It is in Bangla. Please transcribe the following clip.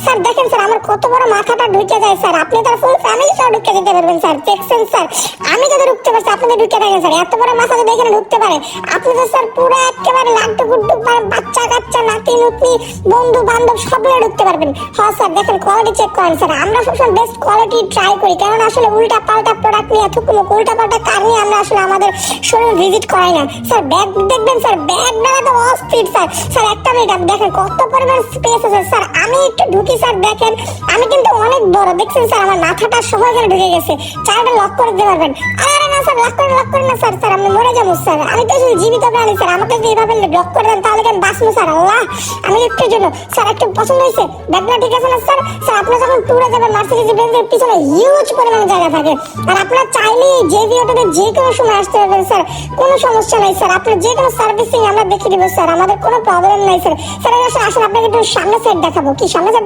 স্যার দেখেন স্যার আমার কত বড় মাথাটা ঢুকে যায় স্যার, আপনি তার ফুল ফ্যামিলি সহ ঢুকে যেতে পারবেন স্যার। দেখছেন স্যার আমি যদি ঢুকতে পারছি আপনি ঢুকে থাকেন স্যার, এত বড় মাথা যদি এখানে ঢুকতে পারে আপনি তো স্যার পুরো একেবারে লাড্ডু গুড্ডু বাচ্চা কাচ্চা নাতি নুতনি বন্ধু বান্ধব সবগুলো ঢুকতে পারবেন। হ্যাঁ স্যার দেখেন কোয়ালিটি চেক করেন স্যার, আমরা সবসময় বেস্ট কোয়ালিটি ট্রাই করি, কারণ আসলে উল্টা পাল্টা প্রোডাক্ট নিয়ে থুকুমুক উল্টা পাল্টা কার নিয়ে আমরা আসলে আমাদের শোরুম ভিজিট করাই না স্যার। ব্যাগ দেখবেন স্যার, ব্যাগ ডালা তো অস্থির স্যার। স্যার একটা মিনিট আপনি দেখেন কত পরিমাণ স্পেস আছে স্যার, আমি একটু ঢুকি স্যার দেখেন, আমি কিন্তু অনেক বড় দেখছেন স্যার, আমার মাথাটা সহ এখানে ঢুকে গেছে, চারটা লক করে দিতে পারবেন। আরে না স্যার লক করে না স্যার, স্যার আমি মরে যাবো স্যার, আমি তো শুধু জীবিত প্রাণী স্যার, আমাকে যদি এভাবে লক করে দেন তাহলে কেন বাঁচবো স্যার। আল্লাহ আমি একটু জন্য স্যার একটু পছন্দ হয়েছে ব্যাগটা ঠিক আছে না স্যার? স্যার আপনার যখন ট্যুরে যাবেন মার্সিডিজ বেঞ্জের পিছনে হিউজ পরিমাণে জায়গা থাকে, আর আপনার চাইলেই যে ভিডিওটাতে যে কোনো সময় আসতে পারবেন স্যার, কোনো সমস্যা নাই স্যার, আপনার যে কোনো সার্ভিসিং আমরা দেখিয়ে দেবো স্যার, আমাদের কোনো প্রবলেম নাই স্যার। স্যার আসলে আপনাকে একটু সামনে সাইড দেখাবো, কি সামনে সাইড